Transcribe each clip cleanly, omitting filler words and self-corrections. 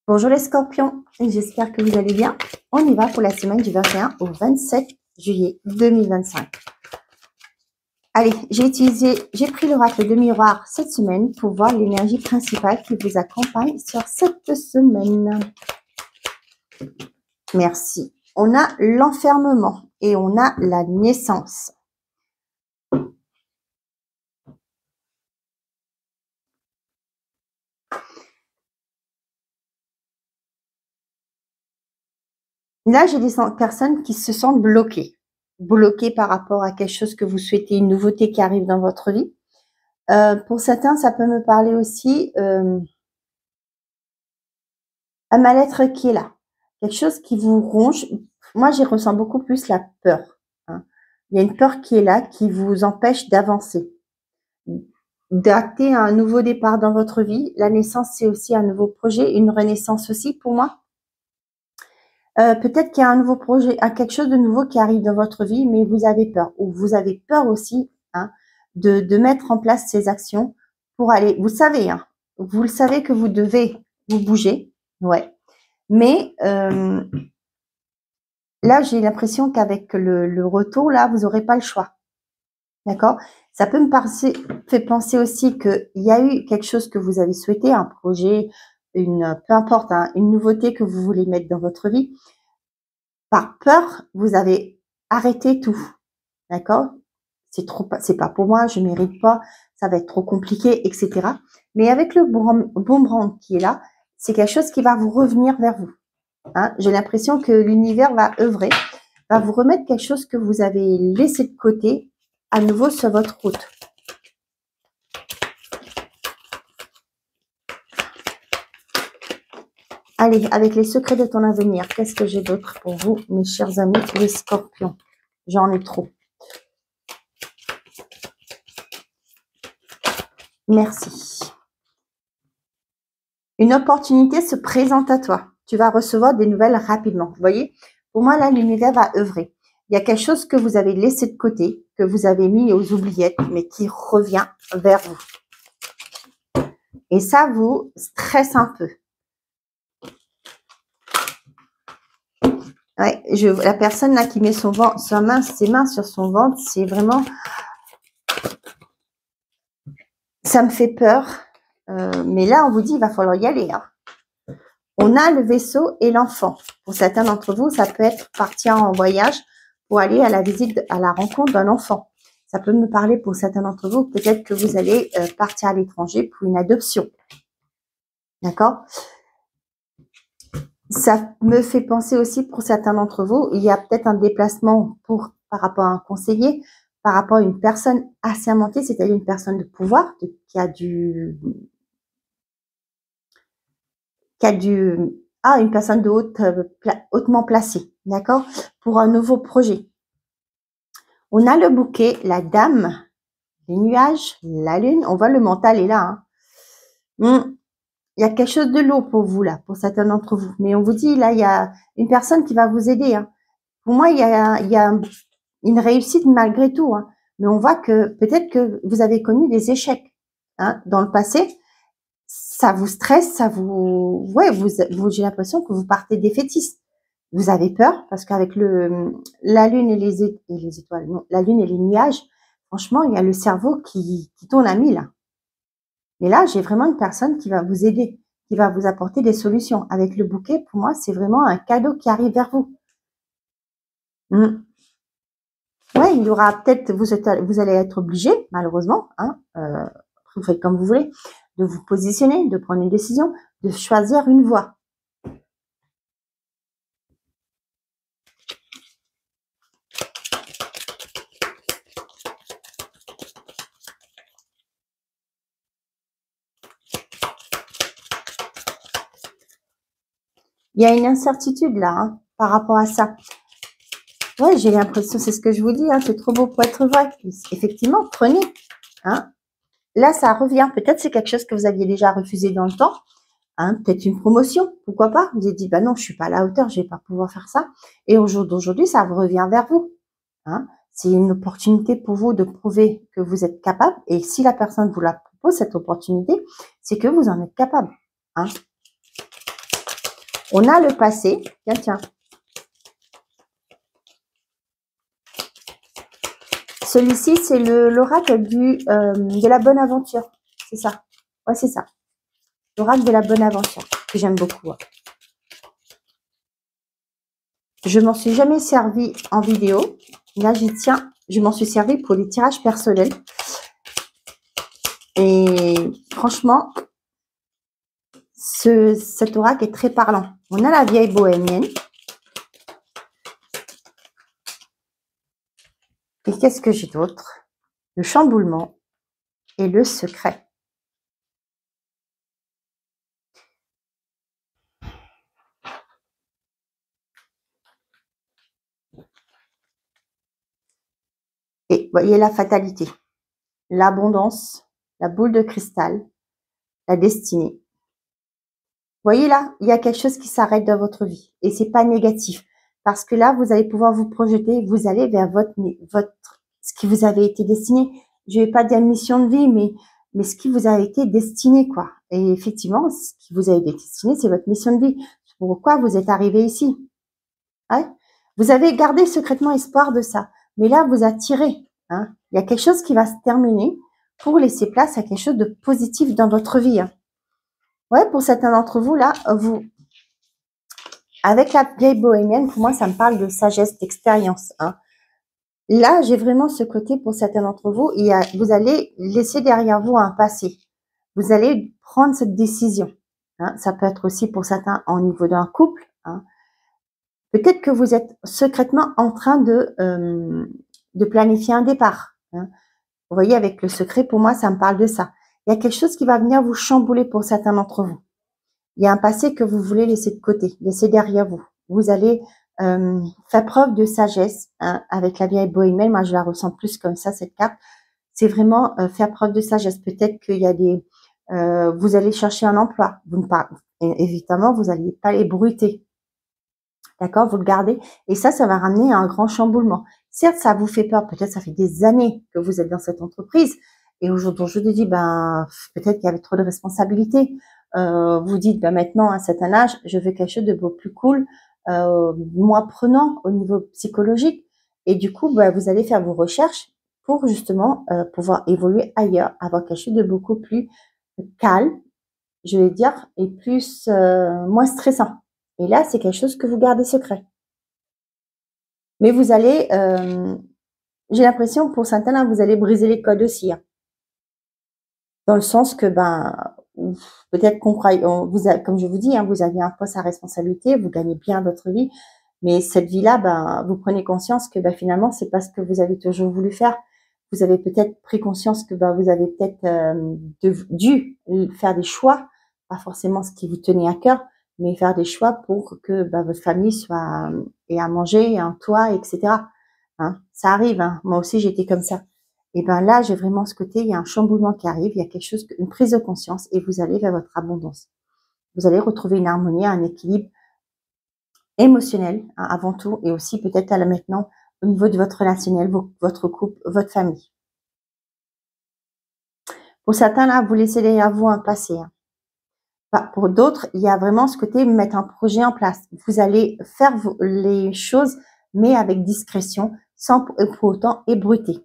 Bonjour les scorpions, j'espère que vous allez bien. On y va pour la semaine du 21 au 27 juillet 2025. Allez, j'ai pris l'oracle de miroir cette semaine pour voir l'énergie principale qui vous accompagne sur cette semaine. Merci. On a l'enfermement et on a la naissance. Là, j'ai des personnes qui se sentent bloquées par rapport à quelque chose que vous souhaitez, une nouveauté qui arrive dans votre vie. Pour certains, ça peut me parler aussi un mal-être qui est là, quelque chose qui vous ronge. Moi, j'y ressens beaucoup plus la peur. Hein. Il y a une peur qui est là, qui vous empêche d'avancer, d'acter un nouveau départ dans votre vie. La naissance, c'est aussi un nouveau projet, une renaissance aussi pour moi. Peut-être qu'il y a un nouveau projet, quelque chose de nouveau qui arrive dans votre vie, mais vous avez peur, ou vous avez peur aussi de mettre en place ces actions pour aller. Vous savez, vous le savez que vous devez vous bouger, ouais. Mais là, j'ai l'impression qu'avec le retour, là, vous n'aurez pas le choix, d'accord? Ça peut me fait penser aussi qu'il y a eu quelque chose que vous avez souhaité, un projet, peu importe, une nouveauté que vous voulez mettre dans votre vie. Par peur, vous avez arrêté tout, d'accord? C'est pas pour moi, je mérite pas, ça va être trop compliqué, etc. Mais avec le boomerang qui est là, c'est quelque chose qui va vous revenir vers vous. J'ai l'impression que l'univers va œuvrer, va vous remettre quelque chose que vous avez laissé de côté à nouveau sur votre route. Allez, avec les secrets de ton avenir, qu'est-ce que j'ai d'autre pour vous, mes chers amis, les scorpions? J'en ai trop. Merci. Une opportunité se présente à toi. Tu vas recevoir des nouvelles rapidement. Vous voyez, pour moi, là, l'univers va œuvrer. Il y a quelque chose que vous avez laissé de côté, que vous avez mis aux oubliettes, mais qui revient vers vous. Et ça vous stresse un peu. Ouais, la personne là qui met ses mains sur son ventre, c'est vraiment... Ça me fait peur. Mais là, on vous dit, il va falloir y aller. On a le vaisseau et l'enfant. Pour certains d'entre vous, ça peut être partir en voyage pour aller à la rencontre d'un enfant. Ça peut me parler pour certains d'entre vous, peut-être que vous allez partir à l'étranger pour une adoption. D'accord? Ça me fait penser aussi pour certains d'entre vous, il y a peut-être un déplacement par rapport à un conseiller, par rapport à une personne assermentée, c'est-à-dire une personne de pouvoir, qui a une personne de hautement placée, d'accord, pour un nouveau projet. On a le bouquet, la dame, les nuages, la lune, on voit le mental est là. Il y a quelque chose de lourd pour vous là, pour certains d'entre vous. Mais on vous dit, là, il y a une personne qui va vous aider. Pour moi, il y a une réussite malgré tout. Mais on voit que peut-être que vous avez connu des échecs dans le passé. Ça vous stresse, j'ai l'impression que vous partez défaitiste. Vous avez peur parce qu'avec la lune et les étoiles, non, la lune et les nuages, franchement, il y a le cerveau qui tourne à 1000. Mais là, j'ai vraiment une personne qui va vous aider, qui va vous apporter des solutions. Avec le bouquet, pour moi, c'est vraiment un cadeau qui arrive vers vous. Ouais, il y aura peut-être, vous allez être obligé, malheureusement, vous faites comme vous voulez, de vous positionner, de prendre une décision, de choisir une voie. Il y a une incertitude là, par rapport à ça. Ouais, j'ai l'impression, c'est ce que je vous dis, c'est trop beau pour être vrai. Effectivement, prenez. Là, ça revient. Peut-être c'est quelque chose que vous aviez déjà refusé dans le temps. Peut-être une promotion, pourquoi pas. Vous avez dit, bah non, je suis pas à la hauteur, je vais pas pouvoir faire ça. Et au jour d'aujourd'hui, ça revient vers vous. C'est une opportunité pour vous de prouver que vous êtes capable. Et si la personne vous la propose, cette opportunité, c'est que vous en êtes capable. On a le passé. Tiens, tiens. Celui-ci, c'est l'oracle de la bonne aventure. C'est ça. Ouais, c'est ça. L'oracle de la bonne aventure, que j'aime beaucoup. Hein. Je m'en suis jamais servi en vidéo. Là, j'y tiens. Je m'en suis servi pour les tirages personnels. Et franchement, cet oracle est très parlant. On a la vieille bohémienne. Et qu'est-ce que j'ai d'autre? Le chamboulement et le secret. Et voyez la fatalité, l'abondance, la boule de cristal, la destinée. Voyez là, il y a quelque chose qui s'arrête dans votre vie. Et c'est pas négatif. Parce que là, vous allez pouvoir vous projeter, vous allez vers ce qui vous avait été destiné. Je vais pas dire mission de vie, mais ce qui vous a été destiné, quoi. Et effectivement, ce qui vous a été destiné, c'est votre mission de vie. Pourquoi vous êtes arrivé ici? Ouais. Vous avez gardé secrètement espoir de ça. Mais là, vous attirez. Hein. Il y a quelque chose qui va se terminer pour laisser place à quelque chose de positif dans votre vie. Hein. Ouais, pour certains d'entre vous, là, avec la vieille bohémienne, pour moi, ça me parle de sagesse, d'expérience. Hein. Là, j'ai vraiment ce côté pour certains d'entre vous. Vous allez laisser derrière vous un passé. Vous allez prendre cette décision. Hein. Ça peut être aussi pour certains au niveau d'un couple. Hein. Peut-être que vous êtes secrètement en train de planifier un départ. Hein. Vous voyez, avec le secret, pour moi, ça me parle de ça. Il y a quelque chose qui va venir vous chambouler pour certains d'entre vous. Il y a un passé que vous voulez laisser de côté, laisser derrière vous. Vous allez faire preuve de sagesse. Hein, avec la vieille bohémienne, moi, je la ressens plus comme ça, cette carte. C'est vraiment faire preuve de sagesse. Peut-être qu'il y a vous allez chercher un emploi. Évidemment, vous n'allez pas les bruiter. D'accord, vous le gardez. Et ça va ramener à un grand chamboulement. Certes, ça vous fait peur. Peut-être ça fait des années que vous êtes dans cette entreprise. Et aujourd'hui, je te dis, peut-être qu'il y avait trop de responsabilités. Vous dites, maintenant, à un certain âge, je veux quelque chose de beaucoup plus cool, moins prenant au niveau psychologique. Et du coup, vous allez faire vos recherches pour justement pouvoir évoluer ailleurs, avoir quelque chose de beaucoup plus calme, je vais dire, et plus moins stressant. Et là, c'est quelque chose que vous gardez secret. Mais vous allez, j'ai l'impression pour certains, là, vous allez briser les codes aussi. Hein. Dans le sens que, peut-être qu'on croit, comme je vous dis, hein, vous avez un poste à responsabilité, vous gagnez bien votre vie, mais cette vie-là, vous prenez conscience que finalement, c'est pas ce que vous avez toujours voulu faire. Vous avez peut-être pris conscience que vous avez peut-être dû faire des choix, pas forcément ce qui vous tenait à cœur, mais faire des choix pour que votre famille ait à manger, un toit, etc. Hein, ça arrive, hein. Moi aussi j'étais comme ça. Et là, j'ai vraiment ce côté, il y a un chamboulement qui arrive, il y a quelque chose, une prise de conscience, et vous allez vers votre abondance. Vous allez retrouver une harmonie, un équilibre émotionnel, hein, avant tout, et aussi peut-être là maintenant au niveau de votre relationnel, votre couple, votre famille. Pour certains, là, vous laissez derrière vous un passé. Hein. Pour d'autres, il y a vraiment ce côté mettre un projet en place. Vous allez faire les choses, mais avec discrétion, sans pour autant ébruiter.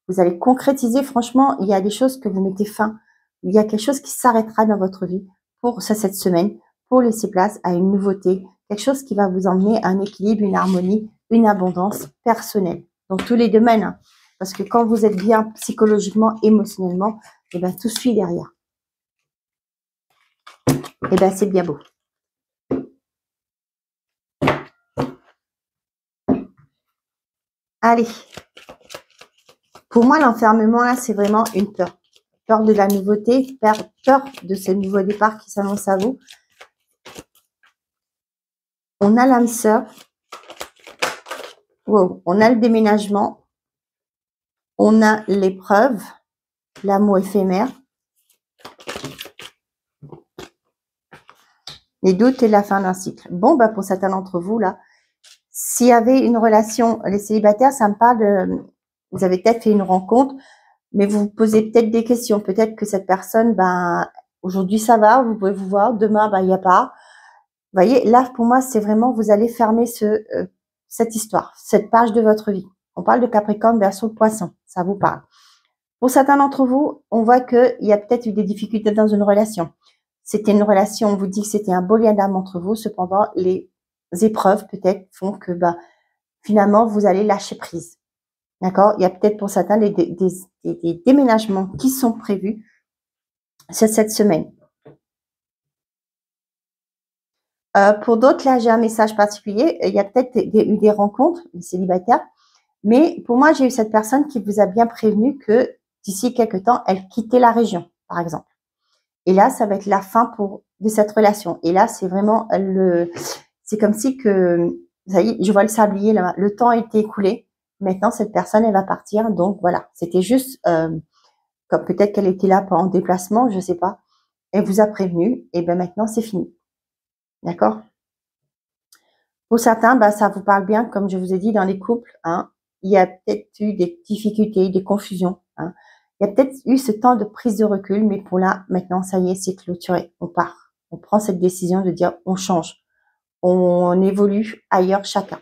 Vous allez concrétiser, franchement, il y a des choses que vous mettez fin. Il y a quelque chose qui s'arrêtera dans votre vie pour cette semaine, pour laisser place à une nouveauté, quelque chose qui va vous emmener à un équilibre, une harmonie, une abondance personnelle. Dans tous les domaines. Hein. Parce que quand vous êtes bien psychologiquement, émotionnellement, tout suit derrière. C'est bien beau. Allez. Pour moi, l'enfermement, là, c'est vraiment une peur. Peur de la nouveauté, peur de ce nouveau départ qui s'annonce à vous. On a l'âme sœur. Wow. On a le déménagement. On a l'épreuve. L'amour éphémère. Les doutes et la fin d'un cycle. Bon, pour certains d'entre vous, là, s'il y avait une relation, les célibataires, ça me parle de... Vous avez peut-être fait une rencontre, mais vous vous posez peut-être des questions. Peut-être que cette personne, aujourd'hui, ça va, vous pouvez vous voir. Demain, il n'y a pas. voyez, là, pour moi, c'est vraiment, vous allez fermer cette histoire, cette page de votre vie. On parle de Capricorne, Verseau, Poisson. Ça vous parle. Pour certains d'entre vous, on voit qu'il y a peut-être eu des difficultés dans une relation. C'était une relation, on vous dit que c'était un beau lien d'âme entre vous. Cependant, les épreuves peut-être font que finalement, vous allez lâcher prise. D'accord? Il y a peut-être pour certains des déménagements qui sont prévus cette semaine. Pour d'autres, là, j'ai un message particulier. Il y a peut-être eu des rencontres, les célibataires. Mais pour moi, j'ai eu cette personne qui vous a bien prévenu que d'ici quelques temps, elle quittait la région, par exemple. Et là, ça va être la fin de cette relation. Et là, c'est vraiment c'est comme si que, ça y est, je vois le sablier là, le temps a été écoulé. Maintenant, cette personne, elle va partir. Donc voilà, c'était juste, comme peut-être qu'elle était là en déplacement, je sais pas. Elle vous a prévenu. Et ben maintenant, c'est fini. D'accord? Pour certains, ça vous parle bien, comme je vous ai dit, dans les couples, hein, il y a peut-être eu des difficultés, des confusions. Hein. Il y a peut-être eu ce temps de prise de recul, mais pour là, maintenant, ça y est, c'est clôturé. On part. On prend cette décision de dire on change. On évolue ailleurs chacun.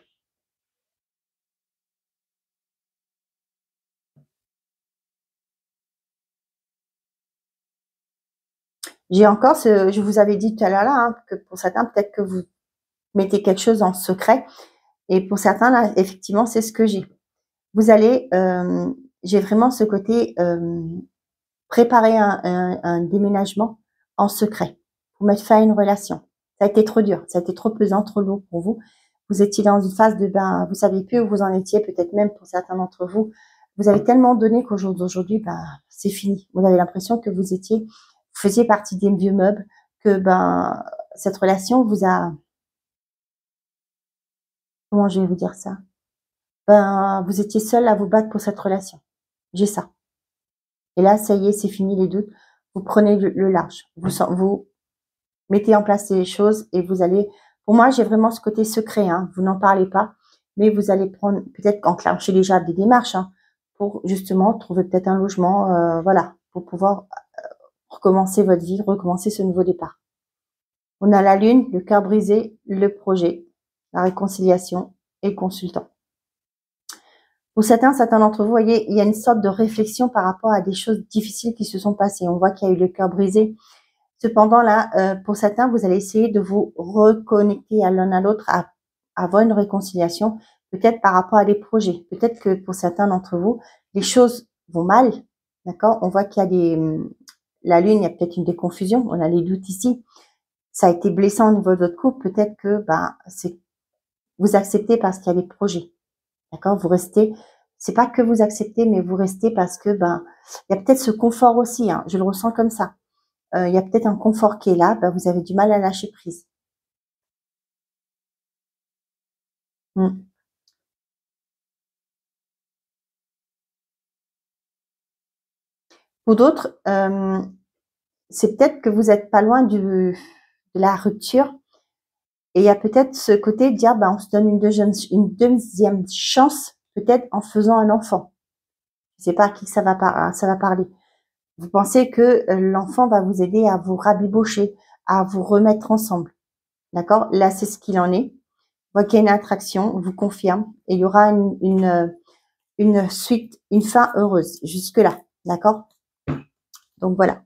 J'ai encore je vous avais dit tout à l'heure là, hein, que pour certains, peut-être que vous mettez quelque chose en secret. Et pour certains, là, effectivement, c'est ce que j'ai. Vous allez, j'ai vraiment ce côté préparer un déménagement en secret pour mettre fin à une relation. Ça a été trop dur, ça a été trop pesant, trop lourd pour vous. Vous étiez dans une phase de vous saviez plus où vous en étiez, peut-être même pour certains d'entre vous. Vous avez tellement donné qu'aujourd'hui, c'est fini. Vous avez l'impression que vous faisiez partie des vieux meubles, que cette relation vous a, comment je vais vous dire ça? Vous étiez seul à vous battre pour cette relation. J'ai ça. Et là, ça y est, c'est fini les doutes. Vous prenez le large. Vous mettez en place les choses et vous allez, pour moi, j'ai vraiment ce côté secret, hein, vous n'en parlez pas, mais vous allez prendre, peut-être enclencher déjà des démarches, hein, pour justement trouver peut-être un logement, voilà, pour pouvoir recommencer votre vie, recommencer ce nouveau départ. On a la lune, le cœur brisé, le projet, la réconciliation et le consultant. Pour certains d'entre vous, voyez, il y a une sorte de réflexion par rapport à des choses difficiles qui se sont passées. On voit qu'il y a eu le cœur brisé. Cependant, là, pour certains, vous allez essayer de vous reconnecter à l'un à l'autre, à avoir une réconciliation, peut-être par rapport à des projets. Peut-être que pour certains d'entre vous, les choses vont mal, d'accord? On voit qu'il y a la lune, il y a peut-être des confusions, on a les doutes ici. Ça a été blessant au niveau de votre couple, peut-être que vous acceptez parce qu'il y a des projets, d'accord? Vous restez, c'est pas que vous acceptez, mais vous restez parce que il y a peut-être ce confort aussi, hein, je le ressens comme ça. Il y a peut-être un confort qui est là, vous avez du mal à lâcher prise. Mmh. Pour d'autres, c'est peut-être que vous êtes pas loin de la rupture et il y a peut-être ce côté de dire, on se donne une deuxième chance, peut-être en faisant un enfant. Je sais pas à qui ça va parler. Vous pensez que, l'enfant va vous aider à vous rabibocher, à vous remettre ensemble. D'accord? Là, c'est ce qu'il en est. Je vois qu'il y a une attraction, on vous confirme et il y aura une suite, une fin heureuse jusque-là. D'accord? Donc voilà.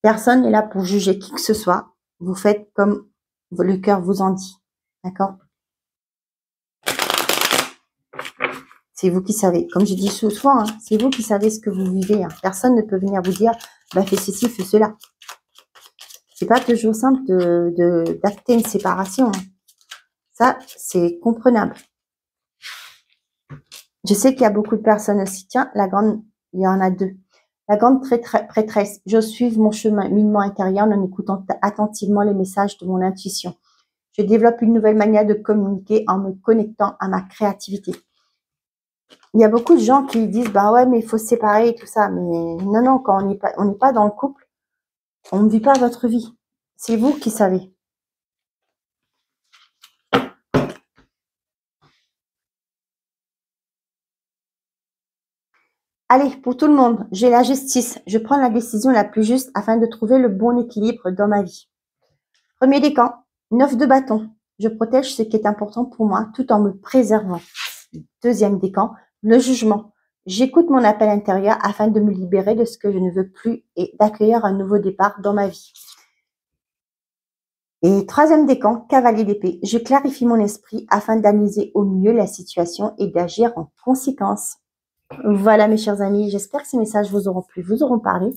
Personne n'est là pour juger qui que ce soit. Vous faites comme le cœur vous en dit. D'accord? C'est vous qui savez. Comme je dis souvent, hein, c'est vous qui savez ce que vous vivez. Hein. Personne ne peut venir vous dire, fais ceci, fais cela. C'est pas toujours simple d'acter une séparation. Hein. Ça, c'est comprenable. Je sais qu'il y a beaucoup de personnes aussi. Tiens, il y en a deux. La grande prêtresse, j'ose suivre mon cheminement intérieur en écoutant attentivement les messages de mon intuition. Je développe une nouvelle manière de communiquer en me connectant à ma créativité. Il y a beaucoup de gens qui disent, ouais, mais il faut se séparer et tout ça. Mais non, quand on n'est pas dans le couple, on ne vit pas votre vie. C'est vous qui savez. Allez, pour tout le monde, j'ai la justice. Je prends la décision la plus juste afin de trouver le bon équilibre dans ma vie. Premier décan, 9 de bâton. Je protège ce qui est important pour moi tout en me préservant. Deuxième décan, le jugement. J'écoute mon appel intérieur afin de me libérer de ce que je ne veux plus et d'accueillir un nouveau départ dans ma vie. Et troisième décan, cavalier d'épée. Je clarifie mon esprit afin d'analyser au mieux la situation et d'agir en conséquence. Voilà mes chers amis, j'espère que ces messages vous auront plu, vous auront parlé.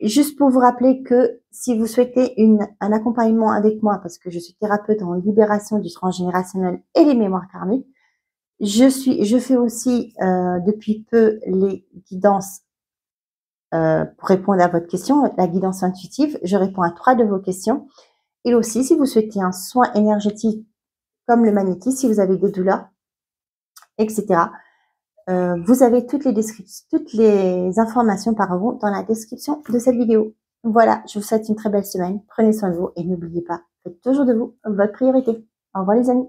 Juste pour vous rappeler que si vous souhaitez un accompagnement avec moi, parce que je suis thérapeute en libération du transgénérationnel et les mémoires karmiques, je fais aussi depuis peu les guidances pour répondre à votre question, la guidance intuitive. Je réponds à 3 de vos questions. Et aussi, si vous souhaitez un soin énergétique comme le magnétisme, si vous avez des douleurs, etc., vous avez toutes les informations dans la description de cette vidéo. Voilà, je vous souhaite une très belle semaine. Prenez soin de vous et n'oubliez pas, faites toujours de vous votre priorité. Au revoir les amis.